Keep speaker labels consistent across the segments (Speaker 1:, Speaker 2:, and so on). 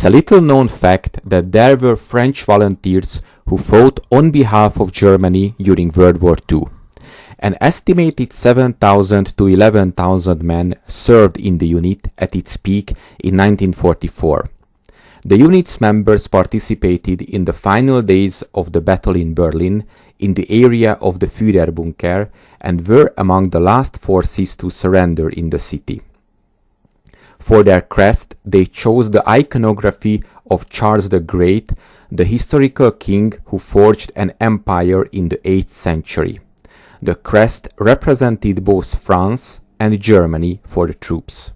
Speaker 1: It's a little known fact that there were French volunteers who fought on behalf of Germany during World War II. An estimated 7,000 to 11,000 men served in the unit at its peak in 1944. The unit's members participated in the final days of the battle in Berlin, in the area of the Führerbunker, and were among the last forces to surrender in the city. For their crest, they chose the iconography of Charles the Great, the historical king who forged an empire in the 8th century. The crest represented both France and Germany for the troops.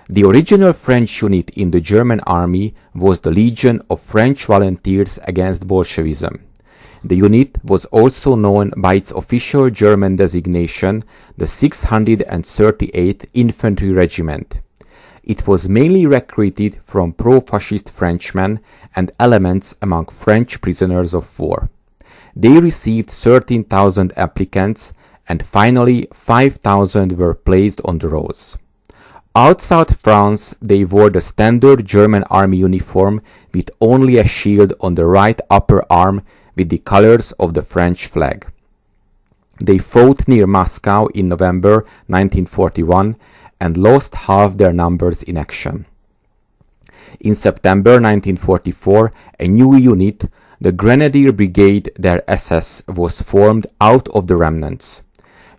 Speaker 1: The original French unit in the German army was the Legion of French Volunteers Against Bolshevism. The unit was also known by its official German designation, the 638th Infantry Regiment. It was mainly recruited from pro-fascist Frenchmen and elements among French prisoners of war. They received 13,000 applicants, and finally 5,000 were placed on the rolls. Outside France, they wore the standard German army uniform with only a shield on the right upper arm with the colors of the French flag. They fought near Moscow in November 1941 and lost half their numbers in action. In September 1944, a new unit, the Grenadier Brigade der SS, was formed out of the remnants.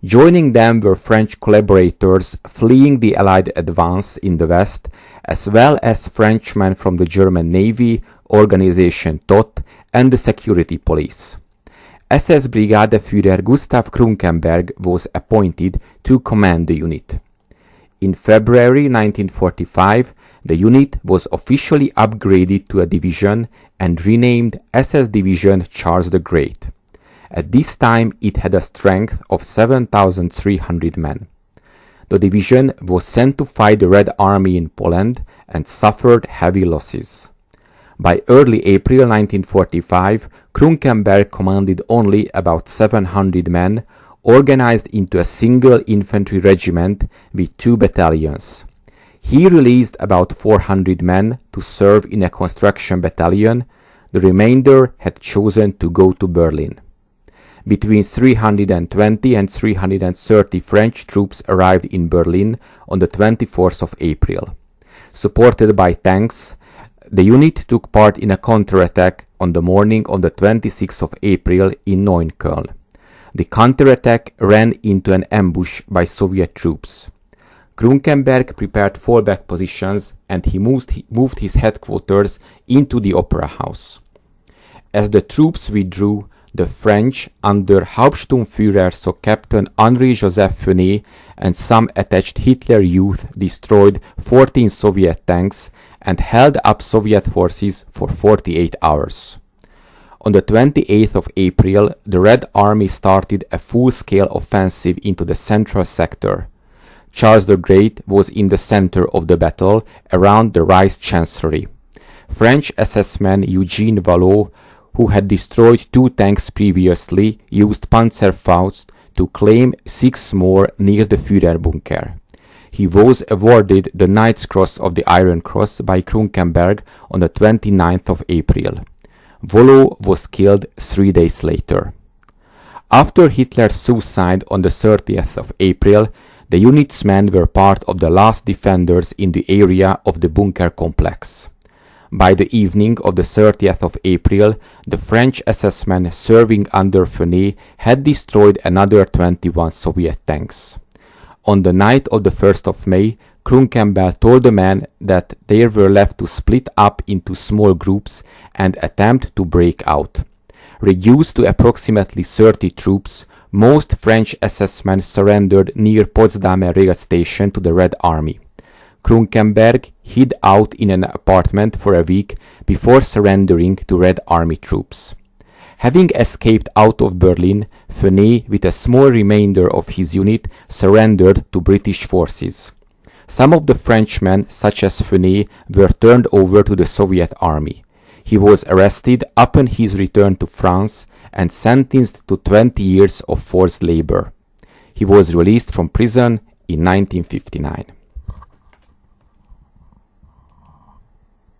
Speaker 1: Joining them were French collaborators fleeing the Allied advance in the west, as well as Frenchmen from the German Navy, Organization Todt, and the security police. SS Brigadeführer Gustav Krunkenberg was appointed to command the unit. In February 1945, the unit was officially upgraded to a division and renamed SS Division Charles the Great. At this time, it had a strength of 7,300 men. The division was sent to fight the Red Army in Poland and suffered heavy losses. By early April 1945, Krunkenberg commanded only about 700 men, organized into a single infantry regiment with 2 battalions. He released about 400 men to serve in a construction battalion. The remainder had chosen to go to Berlin. Between 320 and 330 French troops arrived in Berlin on the 24th of April. Supported by tanks, the unit took part in a counterattack on the morning of the 26th of April in Neukölln. The counterattack ran into an ambush by Soviet troops. Krunkenberg prepared fallback positions and he moved his headquarters into the Opera House. As the troops withdrew, the French, under Hauptsturmführer so Captain Henri-Joseph Fenet and some attached Hitler Youth, destroyed 14 Soviet tanks and held up Soviet forces for 48 hours. On the 28th of April, the Red Army started a full-scale offensive into the central sector. Charles the Great was in the center of the battle around the Rice Chancellery. French SS-man Eugene Vallot, who had destroyed 2 tanks previously, used Panzerfaust to claim 6 more near the Führerbunker. He was awarded the Knight's Cross of the Iron Cross by Krunkenberg on the 29th of April. Vallot was killed 3 days later. After Hitler's suicide on the 30th of April, the unit's men were part of the last defenders in the area of the bunker complex. By the evening of the 30th of April, the French SS men serving under Fenet had destroyed another 21 Soviet tanks. On the night of the 1st of May, Krunkenberg told the men that they were left to split up into small groups and attempt to break out. Reduced to approximately 30 troops, most French SS men surrendered near Potsdamer rail station to the Red Army. Krunkenberg hid out in an apartment for a week before surrendering to Red Army troops. Having escaped out of Berlin, Fenet, with a small remainder of his unit, surrendered to British forces. Some of the Frenchmen, such as Fenet, were turned over to the Soviet army. He was arrested upon his return to France and sentenced to 20 years of forced labor. He was released from prison in 1959.